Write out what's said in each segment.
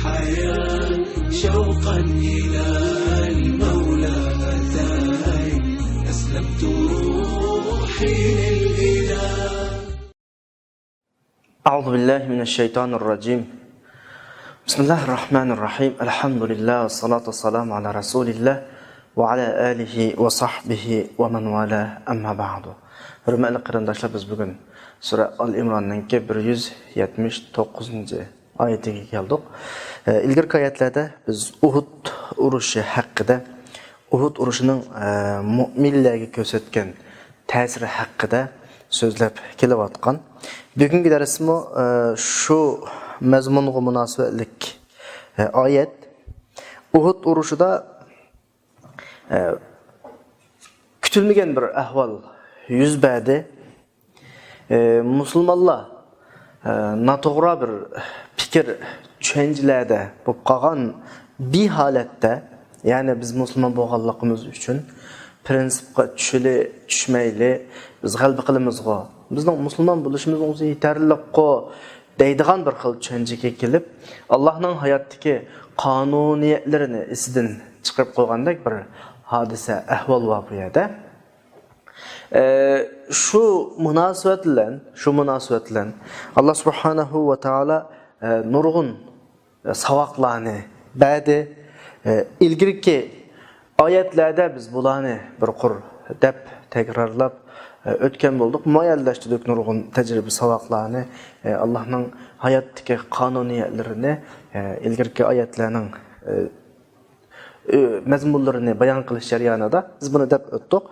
الحياة شوقا إلى المولى أتاي أسلمت روحي للإله. أعوذ بالله من الشيطان الرجيم. بسم الله الرحمن الرحيم. الحمد لله والصلاة والسلام على رسول الله وعلى آله وصحبه ومن والاه. أما بعد. Hürmetli qarindoshlar, biz bugun Sura Al-Imronning 179 oyatiga keldik. Ilgirki oyatlarda biz Uhud urushi haqida, Uhud urushining mu'minlarga ko'rsatgan ta'siri haqida so'zlab kelayotgan. Bugungi darsimiz shu mazmunga munosabatlik oyat. Uhud urushida kutilmagan bir ahvol yuz berdi. Musulmonlar noto'g'ri bir fikr tushunchalarda bo'lib qolgan bir holatda, ya'ni biz musulmon bo'lganligimiz uchun prinsipga tushmayli, biz g'alaba qilamizgo, bizning musulmon bo'lishimiz o'zi yetarliqo deydigan bir xil tushunchaga kelib, Allohning hayotdagi qonuniyatlarini isidan chiqarib qo'ygandek bir hodisa ahvol bor bu yerda. Şu munosabat bilan Allah subhanahu va taolo nurg'un savoqlarni berdi. Ilgirki oyatlarda biz bularni bir qur deb takrorlab o'tgan bo'ldik. Muayyanlashtirdik nurg'un tajriba savoqlarni, Allohning hayotdagi qonuniyatlarini ilgirki oyatlarning mazmunlarini bayon qilish jarayonida biz buni deb o'tdik.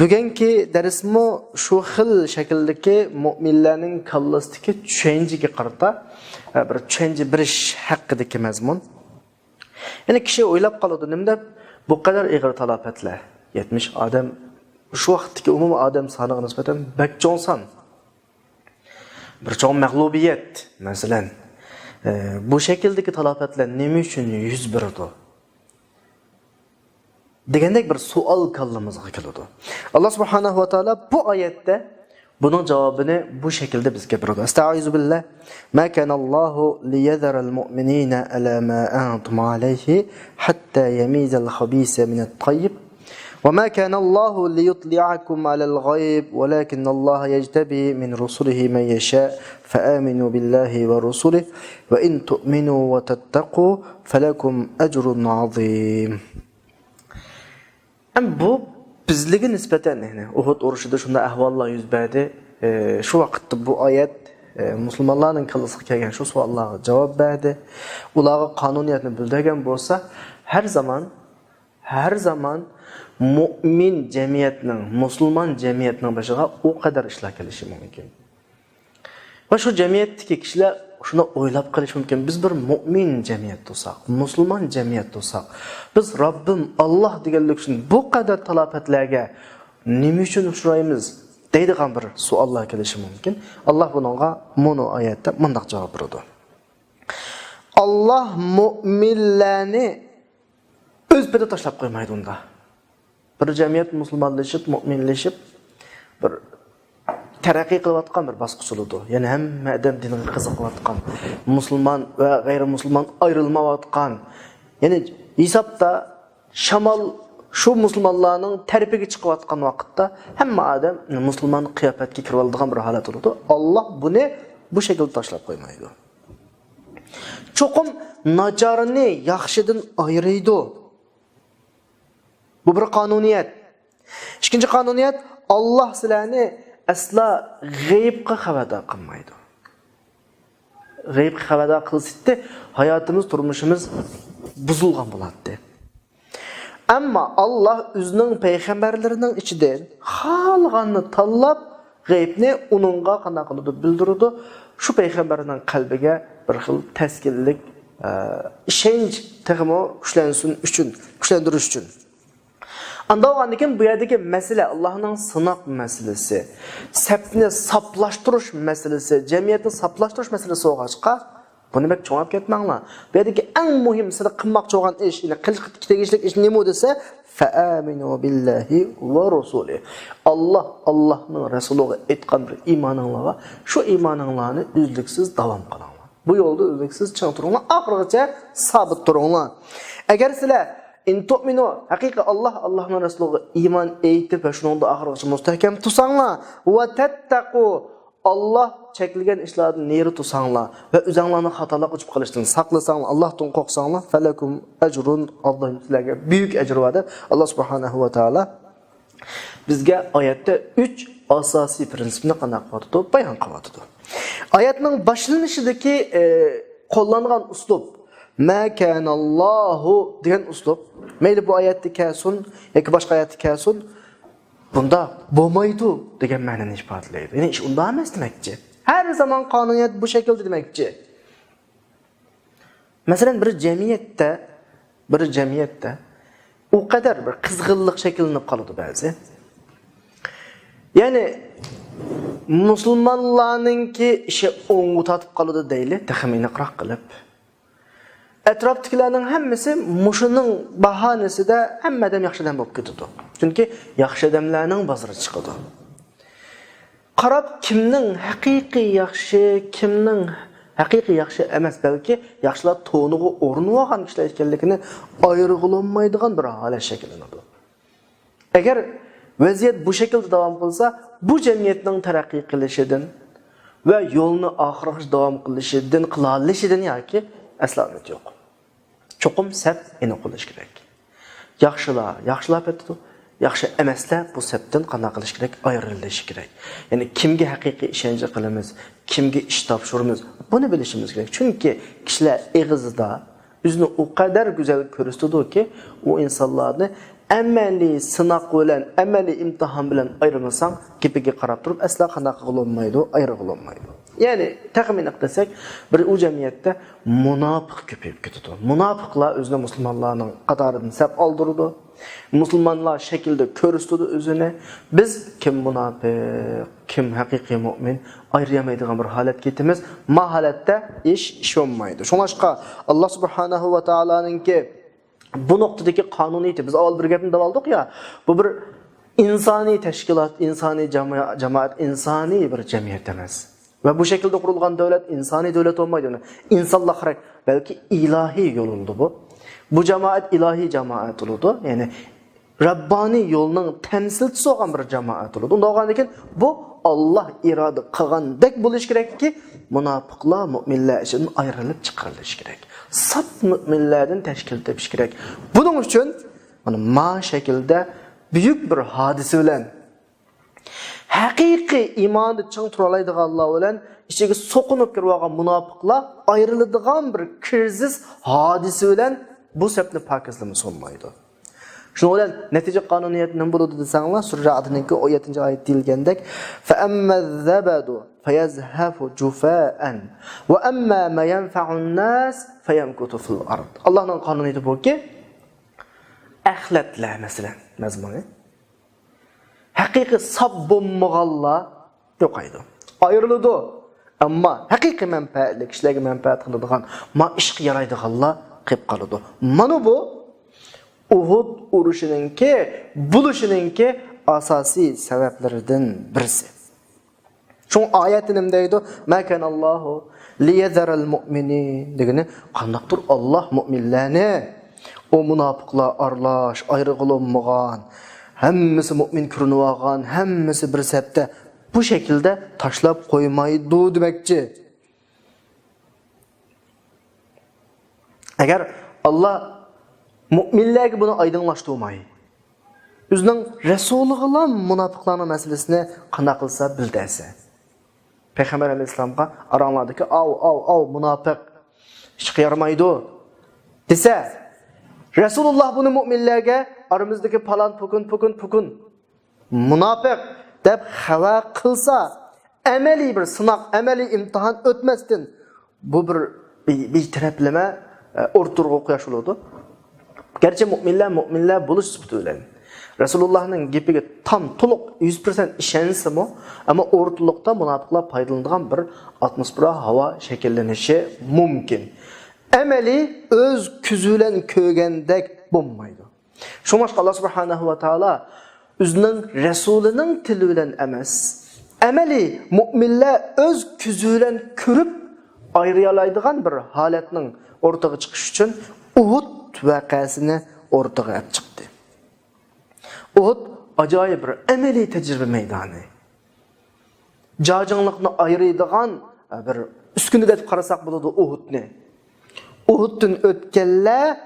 Bugungi darsimiz shu xil shakldagi mu'minlarning kallasidagi tushunchaga qarata bir tushuncha berish haqidagi mazmun. Ya'ni kishi o'ylab qoladi, nima deb bu qadar ig'ir talofatlar, 70 odam shu vaqtdagi umumiy odam soniga nisbatan bak jo'nson. Bir cho'ng mag'lubiyat, masalan, bu shakldagi talofatlar nima uchun yuz berdi degandek bir savol kallamizga keladi. Alloh subhanahu va taolo bu oyatda bunun javobini bu şekilde bizga beradi. Estaizu billah. Ma kana Allahu liyadhara al-mu'minina ala ma antum alayhi hatta yamiza al-khabisa min at-tayyib. Wa ma kana Allahu liyutli'akum ala al-ghayb, walakin Allah yajtabi min rusulihi man yasha. Fa'aminu billahi wa rusulihi wa in tu'minu wa tattaqu falakum ajrun 'azim. Bu bizlige nispeten Uhud urushida shunday ahvollar yuz berdi. Shu vaqtda bu oyat musulmonlarning qilisiga kelgan shu savollarga javob berdi. Ularga qonuniyatni bildirgan bo'lsa, har zaman mu'min jamiyatning, musulmon jamiyatning boshiga o qadar ishlar kelishi mumkin. Va shu jamiyatdagi kishilar shuni o'ylab qilish mumkin. Biz bir mu'min jamiyat bo'lsak, musulmon jamiyat bo'lsak, biz Robbim Alloh deganlik uchun bu qadar talofatlarga nima uchun uchraymiz deydigan bir savollar kelishi mumkin. Alloh bunga mono oyatda bunday javob berdi. Alloh mu'minlarni o'z payda tashlab qo'ymaydi unda. Bir jamiyat musulmonlashib, mu'minlashib bir taraqqiy qilayotgan bir bosqichlidu. Ya'ni hamma odam dinga qiziqayotgan, musulmon va g'ayrimusulmon ayrilmayotgan. Ya'ni hisobda shamol shu musulmonlarning tarbiyaga chiqayotgan vaqtda hamma odam musulmon qiyofatga kirib oladigan bir holat bo'ladi. Alloh buni bu shaklda tashlab qo'ymaydi. Cho'qim najarni yaxshidan ayiradi. Bu bir qonuniyat. Ikkinchi qonuniyat, Alloh sizlarni asla g'aybga xabardor qilmaydi. G'aybga xabardor qilsa, hayotimiz, turmushimiz buzilgan bo'ladi. Ammo Alloh o'zining payg'ambarlarining ichidan xohlaganini tanlab g'aybni uningga qanday qilib bildiradi. Shu payg'ambarning qalbiga bir xil taskinlik, ishonch tag'imo kuchlantirish uchun. Andagandan bu yerdagi masala Allohning sinoq masalasi, safni saplashtirish masalasi, jamiyatni saplashtirish masalasi o'g'achqa buni bak cho'ngab ketmanglar. Bu yerdagi eng muhim sizlar qilmoqchi bo'lgan ish, ya'ni qilishga tegishli ish nima desa, fa'aminu billahi va rasulihi. Allohning rasuliga aytgan bir iymoninglarga, shu iymoninglarni uzluksiz davom qilinglar. Bu yolda uzluksuz çıng turunglar, ahirgacha sabit turunglar. Agar sizlar in tu'minu haqiqa Allohning rasuliga iymon etib va shuningda ahirgacha mustahkam tursanglar va tattaqu Allah çekilgen işlerden neri tutsanglar ve üzerlerine hatalar uçup kalıştığını saklasanglar, Allah'tan korksanglar, felekum ecrun, Allah'ın sizlerine büyük ecr vardır. Allah subhanahu ve teala bizge ayette 3 asasi prensipini qanak qılıdı, bayan qılıdı. Ayetinin başlanışındaki kullanılan uslup, ma kanallahu degan uslup, meyli bu ayette kelsin, yoki başka ayette kelsin, bunda bo'lmaydi degan ma'noni ifodalaydi. Ya'ni ish unda emas demakchi. Har zaman qonuniyat bu shaklda demakchi. Masalan, bir jamiyatda u qadar bir qizg'inlik shakllanib qoladi ba'zi. Ya'ni musulmonlarningki ishi o'ng'i tatib qoladi deyli, taxminliqroq qilib. Atrofdagilarning hammasi mushuning bahonesida hammadan yaxshidan bo'lib ketadi. Chunki yaxshi odamlarning bozori chiqadi. Qarab kimning haqiqiy yaxshi, kimning haqiqiy yaxshi emas, balki yaxshilar to'niga o'rinib olgan kishilar ekanligini ayirg'ilolmaydigan bir holat shakllanadi. Agar vaziyat bu shaklda davom qilsa, bu jamiyatning taraqqiy qilishidan va yo'lni oxirigacha davom qilishidan, qilishidan yoki aslomat yo'q. Cho'qim sap eni qilish kerak. Yaxshilar petdi. Yaxshi emaslar bu sapdan qanday qilish kerak? Ayrilish kerak. Ya'ni kimga haqiqiy ishonch qilamiz, kimga ish topshiramiz, buni bilishimiz kerak. Chunki kishilar eg'izida o'zini o qadar go'zal ko'rsatadiki, u insonlarni amaliy sinoq bilan, amaliy imtihon bilan ayirmasang, gapiga qarab turib asla qanday qilolmaydi, ayrig'ilolmaydi. Ya'ni taxmin qilsak, bir u jamiyatda munofiq ko'payib ketadi. Munofiqlar o'zini musulmonlarning qatoridan sap oldirdi. Musulmonlar shaklda ko'rsatdi o'zini. Biz kim munofiq, kim haqiqiy mu'min ayiramaydigan bir holatga yetamiz. Ma holatda ish olmaydi. Shuningdek, Alloh subhanahu va taoloninki bu nuqtadagi qonuniyati biz avval bir gapni davoldik ya, bu bir insoniy tashkilot, insoniy jamoat, insoniy bir jamiyat emas. Ve bu şekilde kurulgan devlet insani devlet olmaydı. İnsanlar olarak belki ilahi yol oldu bu. Bu cemaat ilahi cemaat oldu. Yani Rabbani yolunun temsilcisi olan bir cemaat oldu. Ondan bu Allah iradı qilgandek bo'lish kerak ki munofiqlar mu'minlar için ayrılıp chiqarilish kerak. Saf mu'minlardan tashkil etish kerak. Bunun uchun ma şekilde büyük bir hadise bilan haqiqiy iymonni ching turalaydigan Allah bilan ichiga so'qinib kirib olgan munofiqlar ayriladigan bir kirsiz hodisa bilan bu sapni pokizlamiz olmaydi. Shuning bilan natija qonuniyat nima bo'ladi desanglar, Sura Ra'dning 17-oyat deyilgandek, fa ammazzabadu fayazhafu jufaan va amma ma yanfa'un nas fayamkutu fil ard. Allohning qonuniyati buki axlatlar masalan mazmuni haqiqiy sab bo'lmaganlar yo'qaydi. Ayriladi. Ammo haqiqiy manfaatli kishilarga manfaat qiladigan, ma ishga yaraydiganlar qilib qoladi. Mana bu Uhud urushininki, bulishininki asosiy sabablaridan birisi. Shu oyatni nima deydi? Ma kanallohu liyadharal mu'minin degani, qandaqdir Alloh mu'minlarni o munofiqlar arlash, ayrig'ilmagan, hammasi mu'min ko'rinib olgan, hammasi bir sapda bu şekilde tashlab qo'ymaydi demakchi. Agar Allah mu'minlarga buni oydinlashtirmay, o'zining rasuliga munofiqlarning masalasini qanday qilsa bildirsa. Payg'ambar alayhisolamga aranglardagi av munofiq ishga yaramaydi desa, Rasululloh buni mu'minlarga aramizdagi falan pukun munofiq deb xabar qilsa, amaliy bir sinoq, amaliy imtihon o'tmasdan bu bir taraflama o'rturg'a qo'yish bo'ladi. Gerçi mu'minlar bo'lish sifati bilan Rasulullahning gapiga tam to'liq 100% ishonsimi, ammo o'rtaliqda munofiqlar foydalanadigan bir atmosfera, havo shakllanishi mumkin. Amaliy o'z ko'zi bilan ko'rgandek bo'lmaydi. Shunga Alloh subhanahu va taolo o'zining rasulining tili bilan emas, amaliy mu'minlar o'z ko'zi bilan ko'rib ayriyalaydigan bir holatning o'rtaga chiqish uchun Uhud voqeasini o'rtaga olib chiqdi. Uhud ajoyib bir amaliy tajriba maydoni. Jajinglikni ayraydigan bir uskunda deb qarasak bo'ladi Uhudni. Uhuddan o'tganlar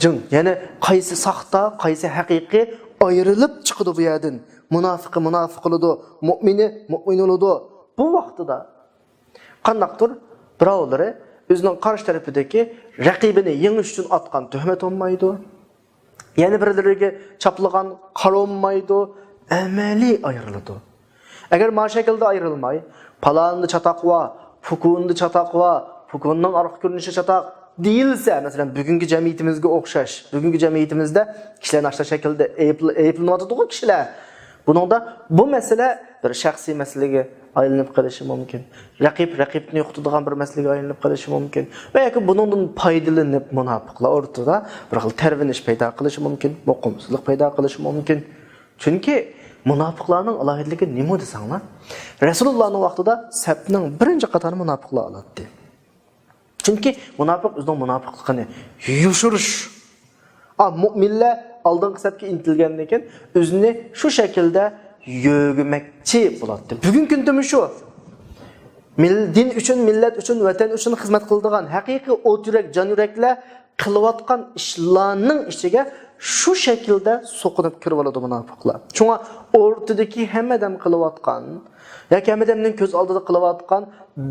jang, ya'ni qaysi saxta, qaysi haqiqiy ayrılıb chiqdi bu yerdan. Munofiqi munofiq bo'ladi, mu'mini mu'min bo'ladi. Bu vaqtida qandaqdir birovlari o'zining qarshi tarafidagi raqibini yengish uchun atgan tuhmat olmaydi. Yana birlariga chaplagan qarolmaydi, amaliy ayriladi. Agar ma şekilde ayrılmay, palandı çatakva, fukundu çatakva, fukunun arka görünüşü çatak değilse, mesela bugünkü cemiyetimizde okşaş, bugünkü cemiyetimizde kişilerin aşağı şekilde eyiplenmediği kişiler. Bunun da bu mesele bir şahsi meseleye ayrılıp kalışı mümkün. Rakibini yoxtudığan bir meseleye ayrılıp kalışı mümkün. Veya ki bunun paydalanıp münafıklar ortada bir terviniş payda kılışı mümkün, mokumsuzluk payda kılışı mümkün. Çünkü Münafıqlarning alohidligi nima desanglar? Rasulullohning vaqtida safning birinchi qatori munofiqlar oladi. Chunki munofiq o'zining munofiqligini yushirish. Mu'minlar oldingi safga intilgandan keyin o'zini shu shaklda yo'g'makchi bo'ladi. Bugungi kunda shu. Din uchun, millat uchun, vatan uchun xizmat qiladigan haqiqiy o't yurak, jon yuraklar qilayotgan ishlarning ichiga şu şekilde sokunup kirib oladi munofiqlar. Çünkü ortadaki hammadan qilayotgan yoki hammadan ko'z oldida qilayotgan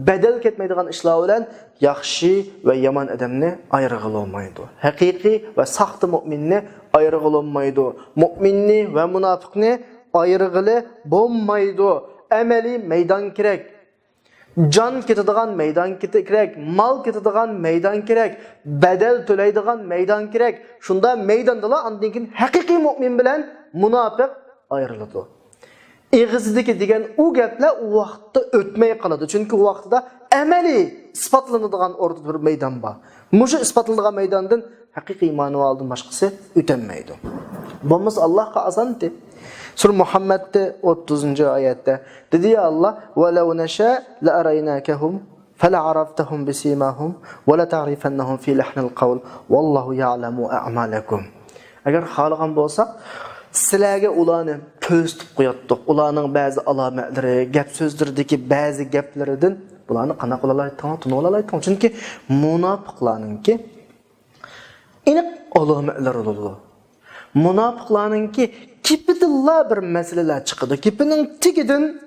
bedel ketmaydigan ishlar bilan yaxshi va yomon odamni ayirg'ila olmaydi. Haqiqiy va saxta mu'minni ayirg'ila olmaydi. Mu'minni va munofiqni ayirg'ila bo'lmaydi. Amaliy maydon kerak. Can ketadigan meydan kerak, mal ketadigan meydan kerak, bedel to'laydigan meydan kerak. Shunda meydonda andan keyin haqiqiy mu'min bilan munofiq ayriladi. Eg'izidagi degan u gaplar u vaqtda o'tmay qoladi. Chunki u vaqtda amaliy isbotlanadigan o'rtada bir meydon bor. Mushu isbotlanadigan meydondan haqiqiy iymonni boshqasi o'tolmaydi. Bo'lmasa Allohga azanti. Surah Muhammad'da 30. ayette dedi ya Allah وَلَوْ نَشَاءَ لَأَرَيْنَاكَهُمْ فَلَعَرَفْتَهُمْ بِسِيمَاهُمْ وَلَتَعْرِفَنَّهُمْ فِي لَحْنِ الْقَوْلِ وَاللَّهُ يَعْلَمُ أَعْمَالَكُمْ. Agar xalqan bo'lsa, sizlarga ularni ko'rsatib qo'yatdik. Ularning ba'zi alomatlari, gap so'zlaridagi ba'zi gaplaridan bularni qana qilalayotgan, tunolayotgan. Chunki munofiqlarningki aniq alomatlari bo'ladi. Munofiqlarningki kipidilla bir meseleler çıkıdı. Kipinin tigidan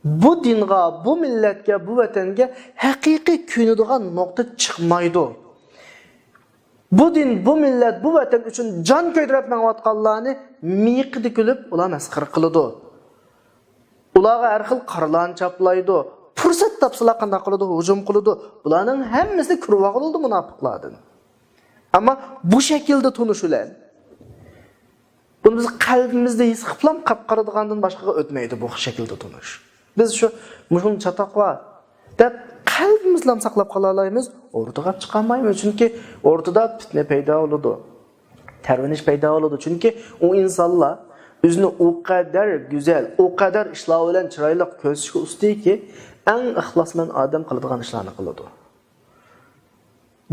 bu dinga, bu milletge, bu vatanga hakiki künüdüğün nokta çıkmaydı. Bu din, bu millet, bu vatan üçün can köydürüp menvatkallarını miqidi külüp ular meskhir kılıdı. Ulağa erxil qarlan çaplaydı. Fırsat tapsılar qanda kılıdı, hücum kılıdı. Bularının hemmesi kürva kıldı munafiqlardan. Ama bu şekilde tunuşulan bunu biz kalbimizde his qıplam qapqaradigandan boshqaga o'tmaydi bu shaklda tunush. Biz shu mushun chataqva deb qalbimizda saqlab qola olamiz, o'rtaga chiqolmaymiz. Chunki o'rtada fitna paydo bo'ladi. Tarvinish paydo bo'ladi. Chunki u insonlar o'zini o qadar go'zal, o qadar ishlar bilan chiroyli ko'rsatishga ustiki, eng ixlosmand odam qiladigan ishlarni qiladi.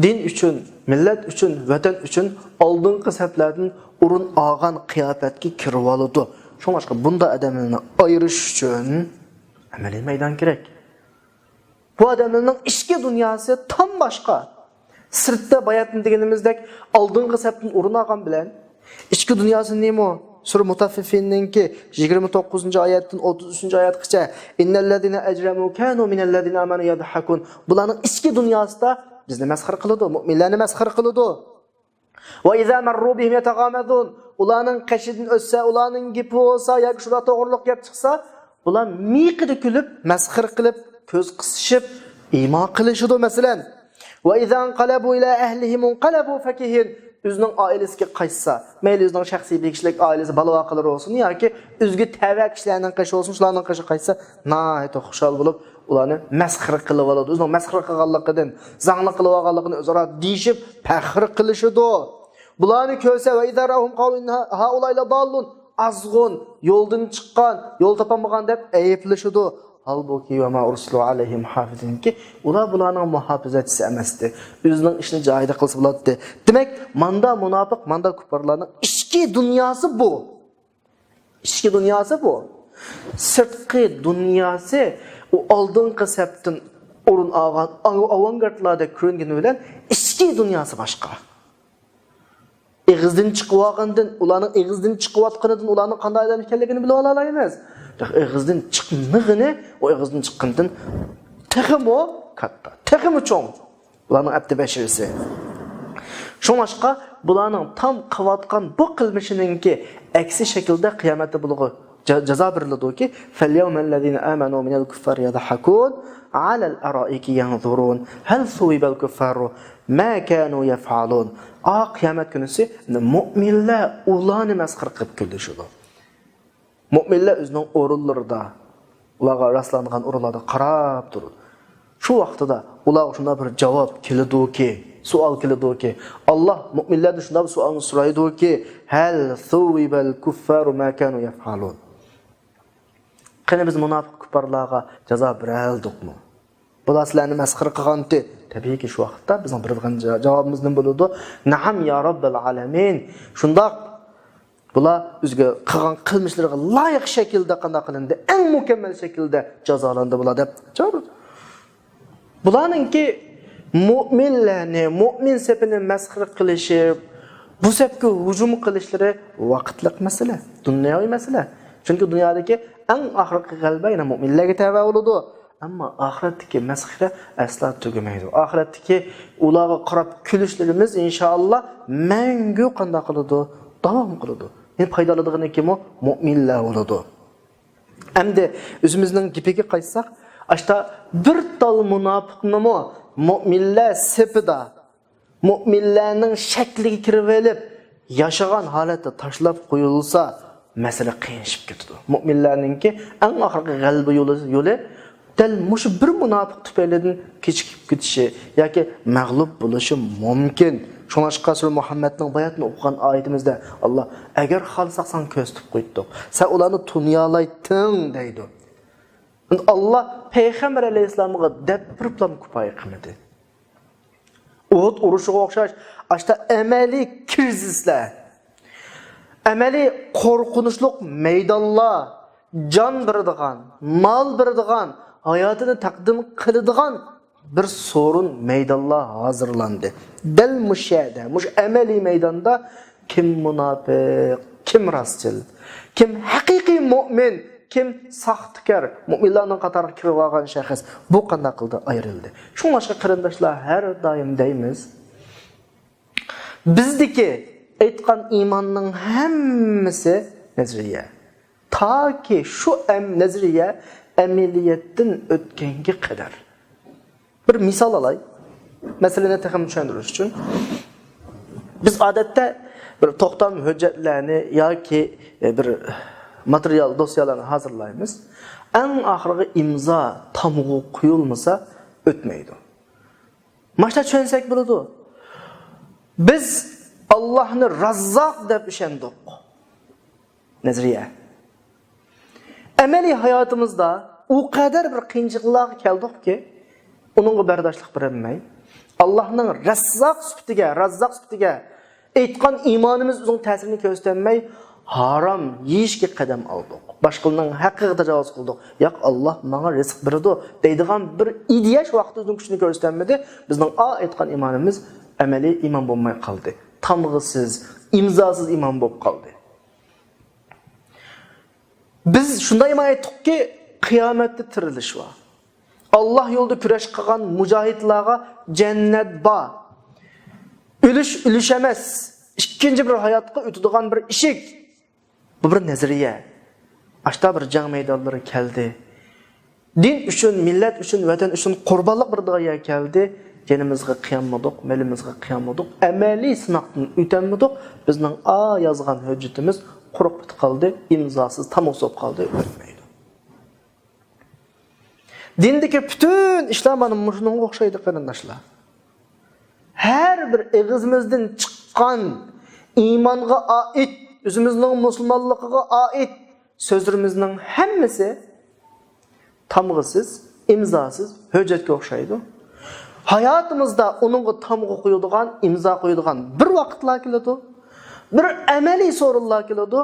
Din üçün, millet üçün, vatan üçün oldingi saflardan urun olgan qiyofatga kirib oladi. Shunga boshqa bunda odamlarni ayirish uchun amaliy maydon kerak. Bu odamlarning ichki dunyosi tam boshqa. Sirtda bayatni deganimizdek oldingi safdan urun olgan bilan ichki dunyosi nima? Surah Mutaffifinninki 29-oyatdan 33-oyatgacha innallazina ajramu kanu minallazina amanu yadhakun. Bularning ichki dunyosida bizni masxir qiladi, mu'minlarni masxir qiladi. Va iza marru bihim yataghamazun. Ularning qashidan o'tsa, ularning gapi bo'lsa, yoki shura to'g'riliq gap chiqsa, bular miqida kulib, masxir qilib, ko'z qisishib, iymon qilishadi masalan. Va iza anqalabu ila ahlihim anqalabu fakihin. O'zining oilasiga qaytsa, mayli o'zining shaxsiy bekishlik oilasi balavoqalari bo'lsin yoki o'ziga tavak kishilarning qashi bo'lsin, shularning qashi qaytsa, nihoyat xushal bo'lib ularni masxir qilib oladi. O'zining masxir qilganligidan, zangli qilib olganligini o'zaro deyishib, faxr qilishadi. Bularni ko'rsa va idarahum qawlun haulayla dallun azg'un, yo'ldan chiqqan, yo'l topolmagan deb ayblashadi. Halbuki ve ma ursilu alayhim hafizin ki ular bularning muhofazachisi emasdi. O'zining ishini joyida qilsa bo'ladi. Demak, manda munofiq, manda kuffarlarning ichki dunyosi bu. Ichki dunyosi bu. Sirtqi dunyosi u oldingi sapdan o'rin olgan avangardlarda ko'ringani bilan ichki dunyosi boshqa. Egizdan chiqib olgandan, ularning egizdan chiqayotganidan ularning qanday odam ekanligini bilib ola olmaymiz. Egizdan chiqmag'ini, o egizdan chiqqandan texmo katta, texmo cho'ng. Ularning abdi bashirisi. Shuningga bularning tam qilayotgan bu qilmishiningki aksi shaklda qiyomatda bulg'i jazo beriladi-ki, "Falyawmallazina amanu minal kuffari yadhakun 'alal araiki yanzurun hal suwibal kuffaru ma kanu yaf'alun." Qiyomat kunisi mu'minlar ularni masxir qilib kulishadi. Mu'minlar o'zining o'rinlarida, ularga rastlangan o'rinlarda qarab turadi. Shu vaqtida ular shunda bir javob keladi-ki, savol keladi-ki, Alloh mu'minlardan shunda bir savolni so'raydi-ki, "Hal suwibal kuffaru ma kanu yaf'alun." Qani biz munofiq kuffarlarga jazo berildikmi? Bular sizlarni masxir qilganti. Tabiiyki shu vaqtda bizning beradigan javobimiz nima bo'ladi? Na'am ya robbil alamin. Shunda bular o'ziga qilgan qilmishlariga loyiq shaklda qanday qilindi, eng mukammal shaklda jazolandi bular deb javob. Bularningki mu'minlarni, mu'min sepini masxir qilishib, bu sepga hujum qilishlari vaqtliq masala, dunyoviy masala. Chunki dunyodagi eng oxirgi g'alaba yana mu'minlarga tava bo'ladi. Ammo oxiratdagi masxira asla tugamaydi. Oxiratdagi ularga qarab kulishlarimiz inshaalloh mangu qanday qiladi? Davom qiladi. Men foydalanadigan kim o? Mu'minlar bo'ladi. Endi o'zimizning gapiga qaytsak, ashta bir tal munofiqnimi mu'minlar sepida, mu'minlarning shakliga kirib olib, yashagan holatda tashlab qo'yilsa, masala qiyinlashib ketadi. Mu'minlarningki eng oxirgi g'alaba yo'li dal mush bir munofiq tufaylidan kechikib ketishi yoki mag'lub bo'lishi mumkin. Shuningga Rasul Muhammadning bayatini o'qigan oyatimizda Alloh agar xohlasak sen ko'z tutib qo'ydik. Sen ularni dunyolayting deydi. Alloh payg'ambar alayhisolamga dabirplam kifoya qilmadi. Uhud urushiga o'xshash ashta amaliy krizislar, amaliy qo'rqinchli maydonlar, jon beradigan, mol beradigan, hayotini taqdim qiladigan bir sorun maydonlar hozirlandi. Dal mushada, mush amaliy maydonda kim munofiq, kim rostchil, kim haqiqiy mu'min, kim saxtkar, mu'minlarning qatoriga kirib olgan shaxs bu qanday qildi ayrildi. Shunga qarindoshlar har doim deymiz. Bizdagi aytgan iymonning hammasi nazariya. Taki şu nazariya ameliyatdan o'tganga qadar. Bir misal alay. Masalani taxam tushundirish uchun biz odatda bir to'xtam hujjatlarni yoki bir material dosyalarni hazırlaymiz. En oxirgi imzo tamg'u qo'yilmasa o'tmaydi. Mashta tushunsak bo'ladi. Biz Allohni Razzoq deb ishondik. Nazariya. Amaliy hayotimizda o kadar bir qiyinchiliklarga keldikki, uningga bardoshlik berolmay, Allohning Razzoq sifatiga aytgan iymonimiz o'zining ta'sirini ko'rsatmay, harom yeyishga qadam oldik. Boshqalarning haqqiga tajovuz qildik. Yo'q, Alloh menga rizq beradi deydigan bir ideya shu vaqtda o'zining kuchini ko'rsatmadi. Bizning aytgan iymonimiz amaliy iymon bo'lmay qoldi. Tamg'isiz, imzosiz iymon bo'lib qoldi. Biz shunday iymon etdikki, qiyomatda tirilish bor. Allah yo'lda kurash qilgan mujohidlarga jannat bor. O'lish emas, ikkinchi bir hayotga o'tadigan bir eshik. Bu bir nazariya. Ashta bir jang maydonlari keldi. Din uchun, millat uchun, vatan uchun qurbonlik beradigan keldi. Canimizga qiyamadik, malimizga qiyamadik, amaliy sinoqdan o'tamadik. Bizning yozgan hujjatimiz quruq bitib qoldi, imzosiz tamosib qoldi, o'tmaydi. Dindagi bütün ishlar mana shunga o'xshaydi qarindoshlar. Har bir eg'izimizdan chiqqan iymonga oid, o'zimizning musulmonligiga oid so'zlarimizning hammasi tamg'isiz, imzosiz hujjatga o'xshaydi. Hayotimizda uningga tamg'i qo'yadigan, imzo qo'yadigan bir vaqtlar keladi. Bir amaliy so'rinlar keladi.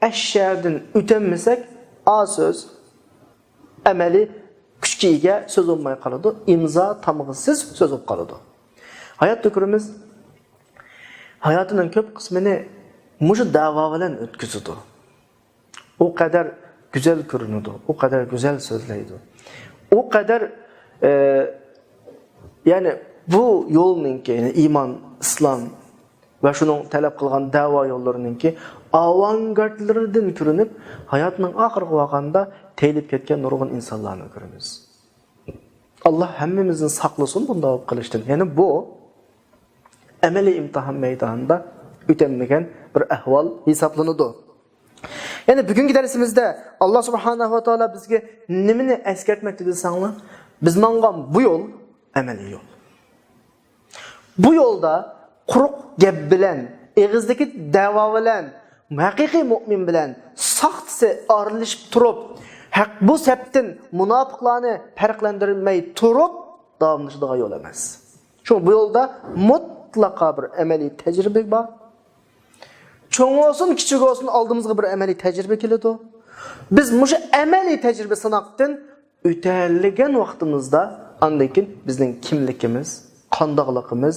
Ashshardan o'tamasak, a so'z amaliy kuchga ega so'z bo'lmay qoladi. Imzo tamg'isiz so'z bo'lib qoladi. Hayot to'kurimiz hayotining ko'p qismini mushu da'vo bilan o'tkazadi. O kadar güzel ko'rinadi, o kadar güzel so'zlaydi. O kadar yani bu yo'lninki, yani iymon, islom va shuning talab qilgan da'vo yo'llariningki avangardlaridan ko'rinib, hayotning oxirgi vaqtida teyilib ketgan nurg'un insonlarni ko'ramiz. Alloh hammamizni saqlasin bunday qilishdan. Ya'ni bu amaliy imtihon maydonida o'tamagan bir ahvol hisoblanadi. Yani bugungi darsimizda Alloh subhanahu va taolo bizga nimani eskartmoqchi desanglar, biz mangan bu yo'l amaliy yo'l. Bu yo'lda quruq gap bilan, eg'izdagi da'vo bilan, haqiqiy mu'min bilan saxtsi arilishib turib, haq bu sabtdan munofiqlarni farqlantirmay turib davomlashadigan yo'l emas. Shu bu yo'lda mutlaqo bir amaliy tajriba bor. Çoğun olsun, küçük olsun aldığımızda bir ameliy tecrübe keledi. Biz muşu ameliy tecrübe sınaqdan ötəligen vaqtimizda andakin bizning kimligimiz, qandaqlığımız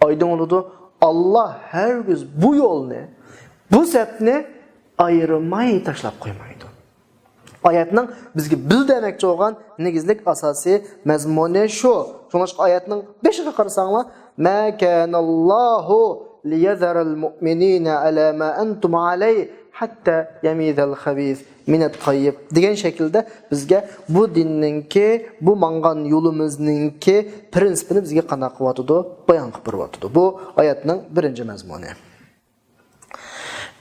aydın oludu. Allah her gün bu yolni, bu sepni ayırmay taşlap qo'ymaydi. Oyatning bizga bil demoqchi bo'lgan negizlik asosiy mazmuni shu. Shunga oyatning 5-iga qarasanglar, ma kanallohu ليذر المؤمنين على ما أنتم عليه حتى يميز الخبيث من الطيب degan şekilde bizga bu dinninki, bu mangan yolumuzninki prinsipini bizga qanday qilyotdi, bayon qilib beryotdi. Bu oyatning birinchi mazmuni.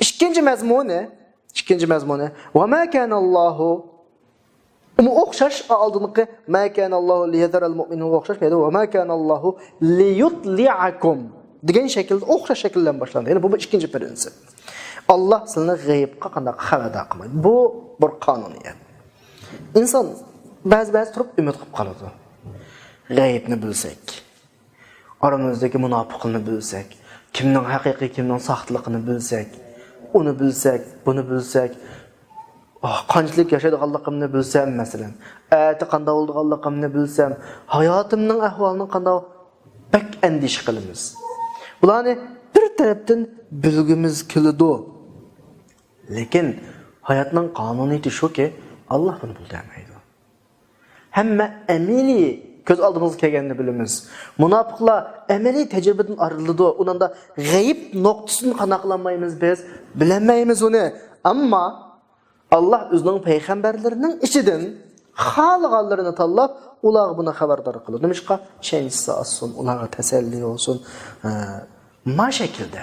Ikkinchi mazmuni va ma kana Allohu o'xshash oldingi ma kana Allohu liyadhar al-mu'minin o'xshashmaydi. Va ma kana Allohu liyutli'akum degan şekilde o'xshash shakldan boshlandi. Ya'ni bu ikkinchi prinsip. Alloh sizni g'aybga qanday xabardor qilmaydi. Bu bir qonuniyat. Inson ba'zi turib umid qilib qoladi. G'aybni bilsak, oramizdagi munofiqni bilsak, kimning haqiqiy, kimning saxtligini bilsak, uni bilsak, buni bilsak, qanchalik yashaydiganligimni bilsam, masalan, ati qanday bo'lganligimni bilsam, hayotimning ahvolini qanday bak andish qilamiz. Bularni bir tarafdan bilgimiz keladi. Lekin hayotning qonuniyati shuki, Alloh buni bildirmaydi. Hamma amaliy ko'z oldimizga kelganini bilamiz. Munofiqlar amaliy tajribadan ariladi. Undan g'ayb nuqtasini qanaqlamaymiz biz, bilmaymiz uni. Ammo Alloh o'zining payg'ambarlarining ichidan xalqalarini tanlab, ular buni xabardor qiladi. Nimishqa shenisi olsun, ularga tasalli olsun. Ma şekilde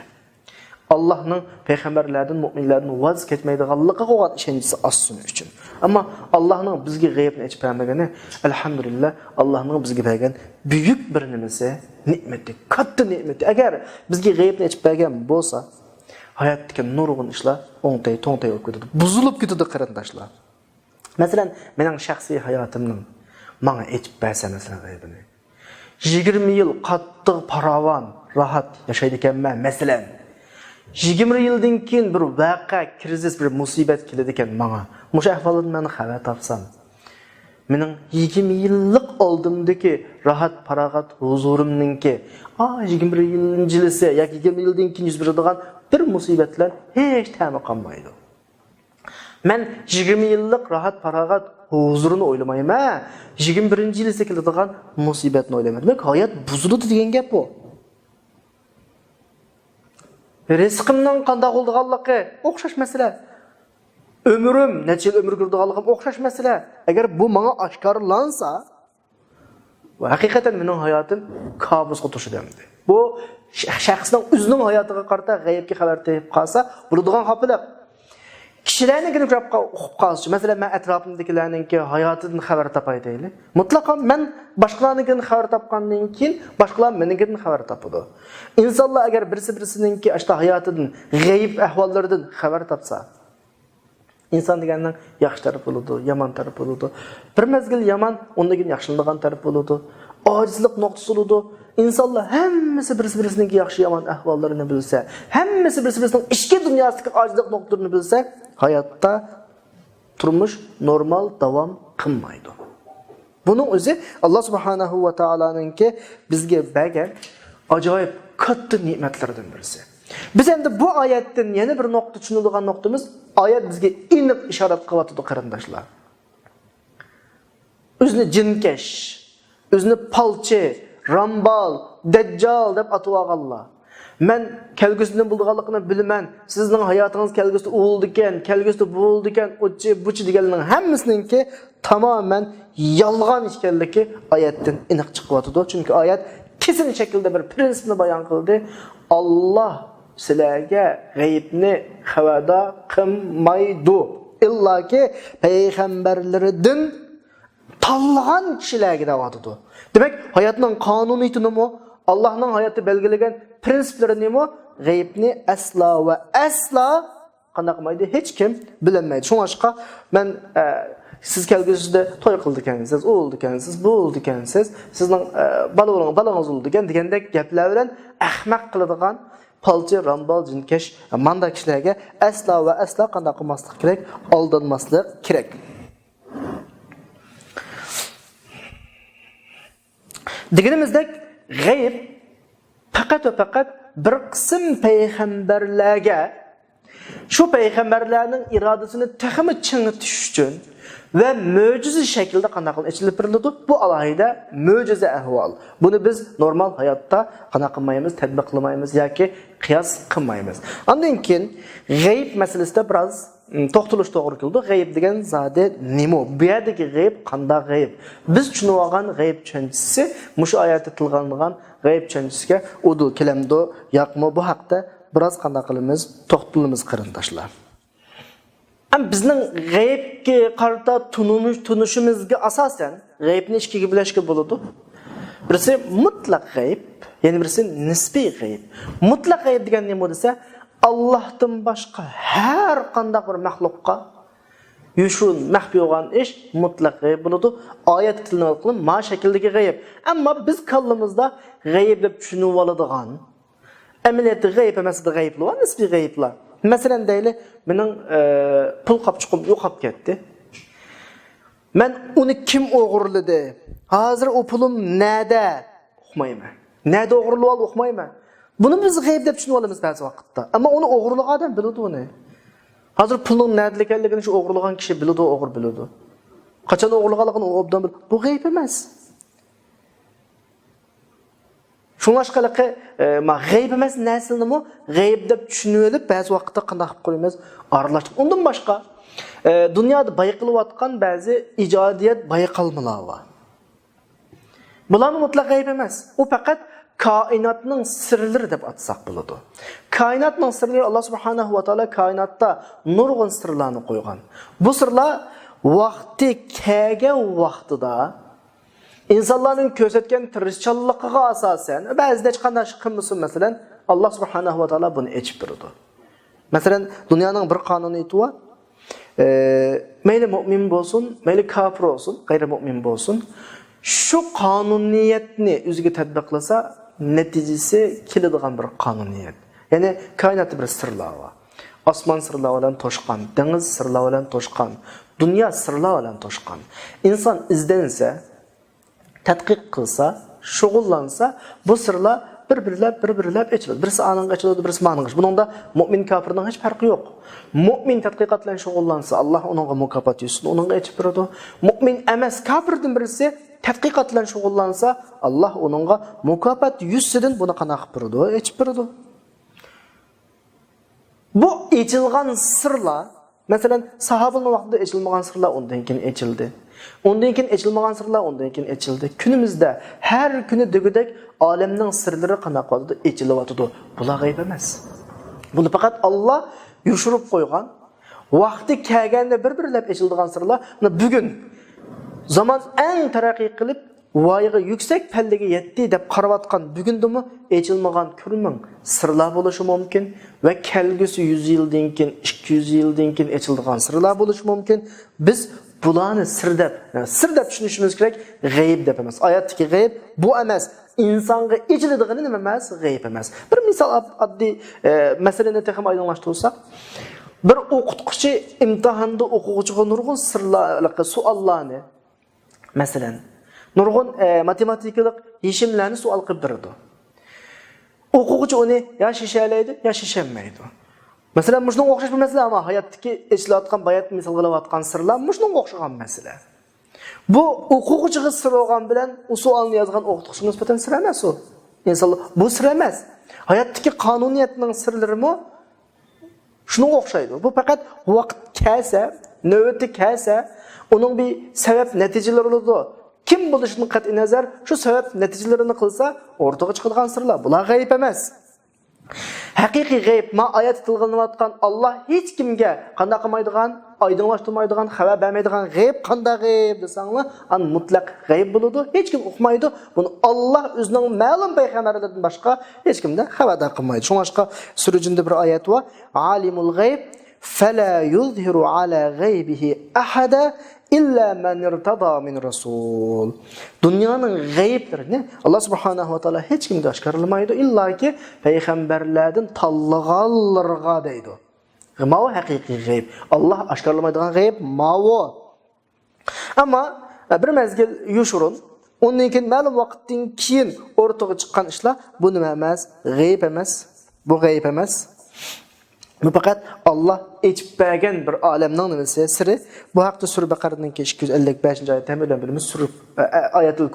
Allah'ın peygamberlerden, müminlerden vaz ketmeydiğanlığı qo'ygan ishonchisi olsun uchun. Ammo Allohning bizga g'aybni aytib bermagani, alhamdulillah, Allohning bizga bergan buyuk bir nimasi, ne'mati, katta ne'mati. Agar bizga g'aybni aytib bergan bo'lsa, hayotdagi nurg'un ishlar o'ngtay bo'lib ketadi, buzilib ketadi qarindoshlar. Masalan, mening shaxsiy hayotimning menga aytib bersa masalan g'aybini. 20 yil qattiq paravan rahat yaşaydı ekanman. Mesela 20 yıldan keyin bir vaqa, krizis, bir musibat keladi ekan menga. Mushu ahvoldan men xabar topsam, mening 20 yillik oldimdagi rahat, farog'at, huzurimninki 21-yilisi yoki 20 yildan keyin yuz beradigan bir musibatlar hech ta'mi qolmaydi. Men 20 yillik rahat, farog'at, huzurni o'ylamayman. 21-yilisi keladigan musibatni o'ylayman. Demak, hayot buziladi degan gap bu. Rizqimning qanday bo'lganligi o'xshash masala. Ömrüm, necha yil ömr ko'rganligim o'xshash masala. Agar bu menga oshkorlansa, va haqiqatan mening hayotim kabusga to'shidamdi. Bu shaxsning o'zining hayotiga qarata g'aybga xabar tepib qolsa, bo'ladigan xafalar. Kishilarning o'qib qolishi, masalan, men atrofimdagilarning hayotidan xabar topay deylik. Mutlaqo men boshqalarning xabar topgandan keyin boshqalar meningdan xabar topadi. İnsanlar agar birisi-birisining ashta hayotidan, g'ayb ahvollaridan xabar topsa, İnsan deganning yaxshi tarafı bo'ladi, yomon tarafı bo'ladi. Bir mezgil yomon, undan keyin yaxshilanadigan tarafı bo'ladi. Ojizlik nuqtasi bo'ladi. İnsanlar hammasi bir-birining yaxshi yomon ahvollarini bilsa, hammasi bir-birining ichki dunyosidagi ojizlik nuqtalarini bilsa, hayotda turmush normal davom qilmaydi. Buning o'zi Alloh subhanahu va taoloninki bizga bergan ajoyib katta ne'matlardan birisi. Biz endi bu oyatdan yana bir nuqta tushunadigan nuqtamiz, oyat bizga aniq ishorat qilyapti qarindoshlar. O'zini jinkash, o'zini palchi, rambal, dajjal deb atib olganlar. Men kelgusidan bo'lganligini bilaman. Sizning hayotingiz kelgusida o'ldi ekan, kelgusida bo'ldi ekan, o'chi buchi deganlarning hammasininki tamoman yolg'on ekanligi oyatdan aniq chiqyapti. Chunki oyat kesin shaklda bir prinsipni bayon qildi. Alloh sizlarga g'aybni xabarda qilmaydi. Illaki payg'ambarlaridan tanlagan kishilarga da'vatidi. Demak, hayotning qonuniyatini mo Allah'ın hayatı belgilegen prensiplerini mi? G'aybni asla ve asla qanaqmaydi hech kim bilinmaydi. Şuna aşqa ben siz kelgüsüzde toy qildi ekansiz, o oldu ekansiz, bu oldu ekansiz, sizning balağınız oldu degandek gaplar bilan ahmaq qiladigan palchi, rambal, jinkash manda kishilarga asla ve asla qanday qilmaslik kerak, aldanmaslik kerak. Deganimizdek g'ayb faqat va faqat bir qism payg'ambarlarga shu payg'ambarlarning irodasini texmi chingitish uchun va mo'jiza shaklda qanday qilib ichilib beriladi. Bu alohida mo'jiza ahvol. Buni biz normal hayotda qanday qilmaymiz, tatbiq qilmaymiz yoki qiyos qilmaymiz. Ondan keyin g'ayb masalasida biroz to'xtalish to'g'ri keldi. G'ayb degan zodi nima? Bu yerdagi g'ayb qanday g'ayb? Biz tushunib olgan g'ayb tushunchasi mushu oyatda tilgangan g'ayb tushunchasiga udul kelamdi, yo'qmi? Bu haqda biroz qanday qilamiz, to'xtalamiz qarindoshlar. Am bizning g'aybga qarata tunishimizga asosan g'aybni ikkiga bo'lishga bo'ladi. Birisi mutlaq g'ayb, ya'ni birisi nisbiy g'ayb. Mutlaq g'ayb degan nima desa, Allohdan boshqa har qanday bir maxluqqa yushun maxfi bo'lgan ish mutlaq g'ayb bo'ladi. Oyat tilini ma shakldagi g'ayb. Ammo biz qalbimizda g'ayb deb tushunib oladigan amaliyotda g'ayb emas, g'ayblar, nisbiy g'ayblar. Masalan deyli, mening pul qopchiqim yo'qolib ketdi. Men uni kim o'g'irladi? Hozir o pulim nada? Uqmayman. Nada o'g'irlab uqmayman. Buni biz g'ayb deb tushunib olamiz ba'zi vaqtda. Ammo uni o'g'irlagan odam biladi uni. Hozir pulning nada ekanligini shu o'g'irlagan kishi biladi, o'g'ir biladi. Qachon o'g'irlaganligini u obdan biladi. Bu g'ayb emas. Şunlaşqalıqı g'ayb emas narsani g'ayb deb tushunib olib, ba'zi vaqtda qanday qilib qo'yamiz, aralashtirib. Undan boshqa dunyoda bayqilayotgan ba'zi ijodiyat bayqalmalar bor. Bular mutlaq g'ayb emas. U faqat koinotning sirlari deb atsak bo'ladi. Koinotning sirlari Alloh subhanahu va taolo koinotda nurg'un sirlarni qo'ygan. Bu sirlar vaqti kelgan vaqtida İnsanların ko'rsatgan tirishchanligiga asosan ba'zida hech qanday qilmasin, masalan, Alloh subhanahu va taolo buni echib turadi. Masalan, dunyoning bir qonuniyati bor. Mayli mu'min bo'lsin, mayli kofir bo'lsin, g'ayri mu'min bo'lsin, shu qonuniyatni o'ziga tatbiqlasa, natijasi keladigan bir qonuniyat. Ya'ni koinotda bir sirlar bor. Osmon sirlar bilan to'shqan, dengiz sirlar bilan to'shqan, dunyo sirlar bilan to'shqan. Inson izdansa, tadqiq qilsa, shug'ullansa, bu sirlar bir-birlab ochiladi. Birisi aningga ochiladi, birisi maningga. Buningda mu'min kofirning hech farqi yo'q. Mu'min tadqiqot bilan shug'ullansa, Alloh uningga mukofot bersin, uningga ochib beradi. Mu'min emas kofirdan birisi tadqiqot bilan shug'ullansa, Alloh uningga mukofot 100sidan buni qana qilib beradi, ochib beradi. Bu ochilgan sirlar, masalan, sahobaning vaqtida ochilmagan sirlar undan keyin ochildi. Ondan keyin açılmagan sırlar ondan keyin açıldı. Günümüzde her günü degudek alemning sirlari qanday qoldi, açılıvatıdı. Bular g'ayb emas. Bunu faqat Allah yushirib qo'ygan. Vaqti kelganda bir-birlab açıladigan sirlar. Bugun zaman eng taraqqiy qilib vayığı yüksek pəlləge yetdi deb qarab atqan bugündimi echilmagan kurming sirlar bo'lishi mumkin va kelgusi 100 yildan keyin 200 yildan keyin echiladigan sirlar bo'lishi mumkin. Biz bularni sir deb tushunishimiz kerak, g'ayb deb emas. Oyatdagi g'ayb bu emas. İnsonga echiladigan nima emas, g'ayb emas. Bir misol oddiy masalani texam oydinlashtirsak, bir o'qituvchi imtihonda o'quvchiga nurg'un sirlarni, savollarni, masalan, nurg'un matematikalik yechimlarni savol qilib beradi. O'quvchi uni ya shishalaydi, ya shishamaydi. Masalan, mushunga o'xshash bir masala, ammo hayotdagi echilayotgan bayat misol qilayotgan sirlar mushunga o'xshagan masala. Bu o'quvchiga sir olgan bilan u savolni yozgan o'qituvchiga nisbatan sir emas u. İnsan bu sir emas. Hayotdagi qonuniyatning sirlarimi shunga o'xshaydi. Bu faqat vaqt kelsa, navbati kelsa, uning bir sabab natijalari bo'ladi. Kim bo'lishini qat'iy nazar shu sabab natijalarini qilsa, o'rtaga chiqadigan sirlar. Bular g'ayb emas. Haqiqiy g'ayb, ma oyat tilg'anayotgan Allah hech kimga qanday qilmaydigan, oydinlashtirmaydigan, xabar bermaydigan g'ayb qanday g'ayb desanglar, an mutlaq g'ayb bo'ladi. Hech kim uqmaydi. Buni Allah o'zining ma'lum payg'ambarlaridan boshqa hech kimdan xabar qilmaydi. Shunga surujinda bir oyat va alimul g'ayb fala yuzhiru ala g'aybihi ahada illa man irtada min rasul. Dunyoning g'ayblarini Allah subhanahu va taolo hech kimga oshkorlamaydi, illaki payg'ambarlardan tanlaganlarga deydi. Ma'o haqiqiy g'ayb. Allah oshkorlamaydigan g'ayb ma'o. Ammo bir mezgil yushurun, undan keyin ma'lum vaqtdan keyin o'rtaga chiqqan ishlar bu nima emas, g'ayb emas. Bu g'ayb emas. Bu faqat Allah echib bergan bir olamning nimasi siri. Bu haqda Sura Baqaraning 255-oyatda tamamlan bilamiz. Sura Ayatul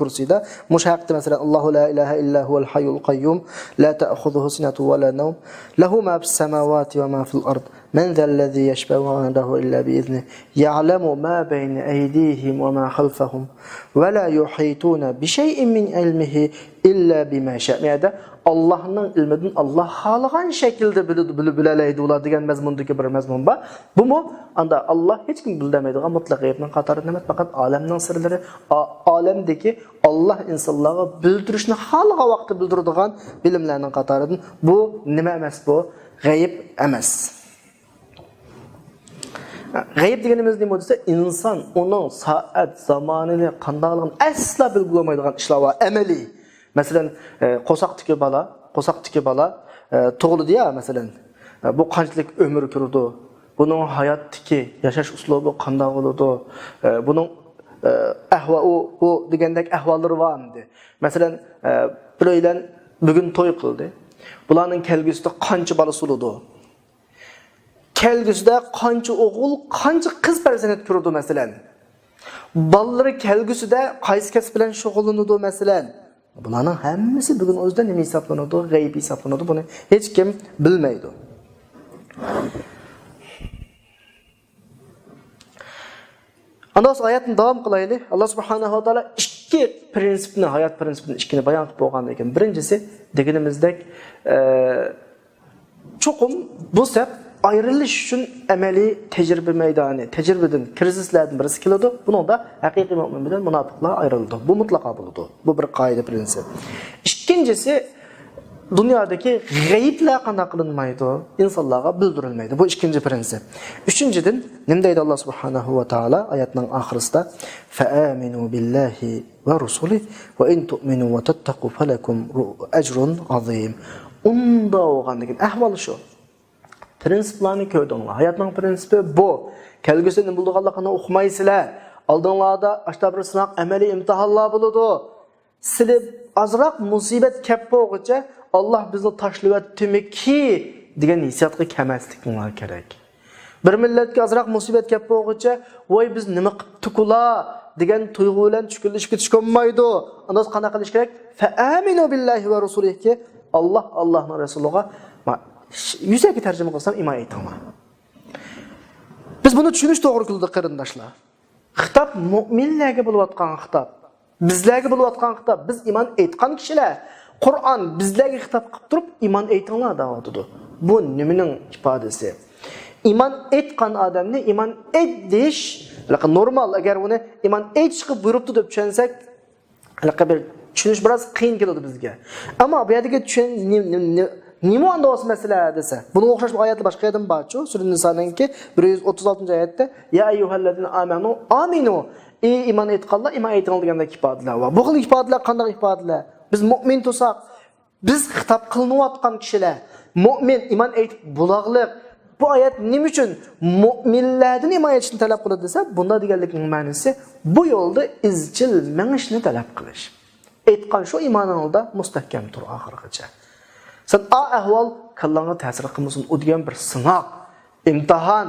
Kursida mush haqda masalan Allohu la ilaha illa huval hayyul qayyum la ta'khudhuhu sinatun wa la nawm lahu ma fis samawati wa ma fil ard man zallazi yashfa'u 'indahu illa bi idhnihi ya'lamu ma bayna aydihim wa ma khalfahum wa la yuhituna bi shay'in min ilmihi illa bima sha'a. Allah'ın ilminden Allah halagan şekilde bilalaydi ular degan mazmundagi bir mazmun bor. Bu mu? Anda Allah hech kim bilmaydigan mutlaq g'aybning qatorida emas, faqat olamning sirlari, olamdagi Allah insonlarga bildirishni halagan vaqtda bildiradigan bilimlarning qatoridan. Bu nima emas bu? G'ayb emas. G'ayb deganimiz nima desa, inson uning soat zamonini qandoqligini asla bilmaydigan ishlar va amaliy. Masalan, qo'saqdagi bola tug'ildi ya, masalan, bu qanchalik umr ko'rdi, buning hayotdagi yashash uslubi qanday bo'ladi, buning ahvoli degandek ahvollari bormi? Masalan, bir o'ylan bugun to'y qildi. Bularning kelgusida qancha bola bo'ladi? Kelgusida qancha o'g'il, qancha qiz farzand ko'rdi masalan? Bolalari kelgusida qaysi kasb bilan shug'ullanadi masalan? Bularning hammasi bugun o'zida nima hisoblanadi, g'ayb hisoblanadi, buni hech kim bilmaydi. Andas oyatni davom qilaylik. Alloh subhanahu va taolo ikki prinsipni, hayot prinsipini ikkini bayon qilib qo'ygan ekan. Birinchisi deganimizdek, cho'qim bu sab ayrilish uchun amaliy tajriba maydoni, tajribadan, krizislardan birisi keladi. Buningda haqiqiy mu'min bilan munofiqlar ayriladi. Bu mutlaqo bo'ladi. Bu bir qoida prinsip. Ikkinchisi dunyodagi g'ayblar qanday qilinmaydi, insonlarga bildirilmaydi. Bu ikkinchi prinsip. Uchinchidan nima deydi Alloh subhanahu va taolo oyatning oxirisida? Fa'aminu billahi va rusulihi va in tu'minu va tattaqu falakum ajrun azim. Unda o'g'andigan ahvol shu. Prinsiplarni ko'rdinglar. Hayotning prinsipi bu. Kelgusini bildiganligini o'qimaysizlar. Oldinglarda ashta bir sinoq amaliy imtihonlar bo'ladi. Silib azroq musibat kelib bo'lguncha Allah bizni tashlayaptimi-ki degan hissiyotga kelmasliklar kerak. Bir millatga azroq musibat kelib bo'lguncha, "Voy biz nima qilibdik-ular?" degan tuyg'u bilan tushkunlashib ketishga bo'lmaydi. Andas qanday qilish kerak? Fa'aminu billahi va rasulihi. Allohning rasuliga yuzaki tarjima qilsam iymon etinglar. Biz buni tushunish to'g'ri qildi qarindoshlar. Xitob mu'minlarga bo'layotgan xitob. Bizlarga bo'layotgan xitob. Biz iymon etgan kishilar Qur'on bizlarga xitob qilib turib iymon etinglar deyotdi. Bu nimaning ifodasi? iman etgan odamni iman et deyish normal. Agar uni iman etishga buyuribdi deb tushunsak, bir tushunish biroz qiyin keladi bizga. Ammo bu yerga nima onda o'z masala desa, buni o'xshash oyatlar boshqa yerdan borchu. Sura Niso'ningki 136-oyatda ya ayyuhallazina aminu ey iman etganlar, iman eting deganda ifodalar bor. Bu xil ifodalar qanday ifodalar? Biz mu'min bo'lsak, biz xitob qilinayotgan kishilar, mu'min iman etib buloqliq. Bu oyat nima uchun mu'minlardan iman etishni talab qiladi desa, bunda deganlikning ma'nosi bu yo'lda izchil mengishni talab qilish. Aytgan shu imoningda mustahkam tur oxirigacha. Sen ahvol kallanga ta'sir qilmasin, u degan bir sinoq, imtihon.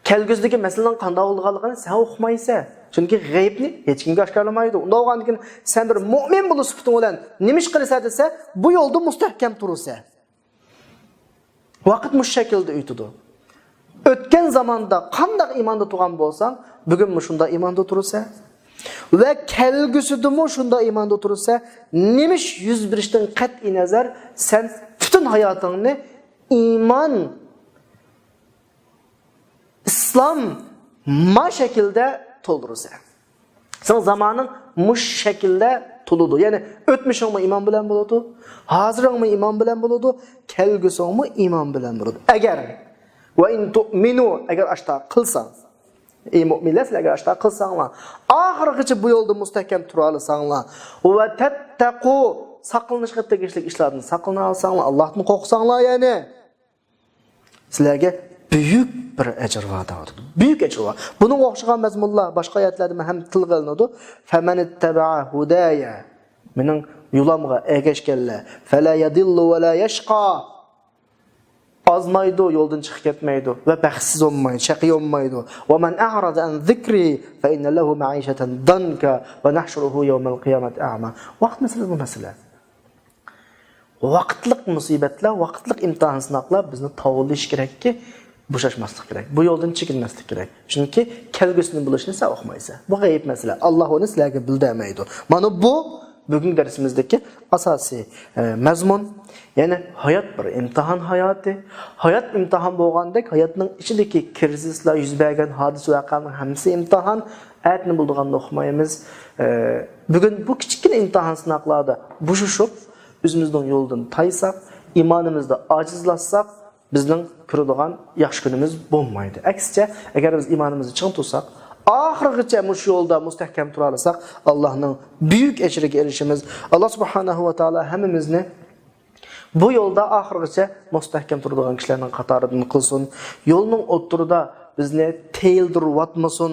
Kelgusidagi masalaning qanday bo'lganligini sen o'qimaysan. Chunki g'aybni hech kimga oshkorlamaydi. Unda bo'lgandan keyin sen bir mu'min bo'lib sifating bilan nima ish qilsa desa, bu yo'lda mustahkam tursa. Vaqt mush shaklda o'tadi. O'tgan zamonda qanday iymonda turgan bo'lsang, bugun shunda iymonda tursa va kelgusida shunda iymonda tursa, nimish yuz berishdan qat'iy nazar sen butun hayotingni iymon İslam ma şekilde to'ldirsa. Sen zamanın mush şekilde to'ludi. Ya'ni o'tmishingmi iymon bilan bo'ladi, hoziringmi iymon bilan bo'ladi, kelgusingmi iymon bilan bo'ladi. Agar va in tu'minu agar ashta qilsang, ey mu'minlar, agar ashta qilsanglar, oxirigacha bu yo'lda mustahkam tura olsanglar va tattaqu saqlanishga tegishli ishlardan saqlana olsanglar, Allohni qo'rqsanglar, ya'ni sizlarga büyük bir ecr va'da oldi. Büyük ecr var. Bunun o'xshagan mazmunlar boshqa oyatlarda ham tilg'ilinadi. Faman ittaba'a hudaya. Mening yo'lamga ergashganlar, fala yadillu va la yashqa. Azmaydi, yo'ldan chiqib ketmaydi va baxtsiz bo'lmaydi, shaqiy bo'lmaydi. Va man a'rada an zikri fa inna lahu ma'ishatan danka va nahshuruhu yawmal qiyamati a'ma. Vaqt masalasi bu masala. Vaqtlik musibatlar, vaqtlik imtihon sinoqlar bizni tovlish kerakki, bo'shashmaslik kerak. Bu yo'ldan chekinmaslik kerak. Chunki kelgusini bilishni sen o'qimaysan. Bu g'ayb masala. Alloh uni sizlarga bildirmaydi. Mana bu bugungi darsimizdagi asosiy mazmun. Ya'ni hayot bir imtihon hayoti. Hayot imtihon bo'lgandek, hayotning ichidagi krizislar, yuz bergan hodisa voqealarning hammasi imtihon. Ayatni bildirganda o'qimaymiz. Bugun bu kichkina imtihon sinoqlarda bo'shashib, o'zimizning yo'ldan taysak, iymonimizda ojizlashsak, bizning ko'radigan yaxshi kunimiz bo'lmaydi. Aksicha, agar biz iymonimizni ching tutsak, oxirigacha mush yo'lda mustahkam tura olsak, Allohning buyuk ajriga erishimiz. Alloh subhanahu va taolo hammamizni bu yo'lda oxirigacha mustahkam turadigan kishilarning qatoridan qilsin. Yo'lning o'ttirida bizni teyildirib atmasin.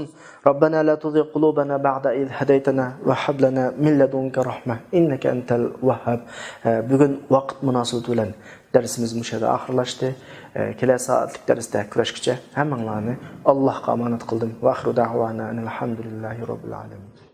Rabbana la tuzigh qulubana ba'da iz hadaytana va hab lana min ladunka rahma innaka antal wahhab. Bugun vaqt munosabati bilan darsimiz mushada oxirlashdi. Kelasi soatlik darsda kurashguncha hammanglarni Allohga omonat qildim. Va axiru da'vana alhamdulillahi robbil alamin.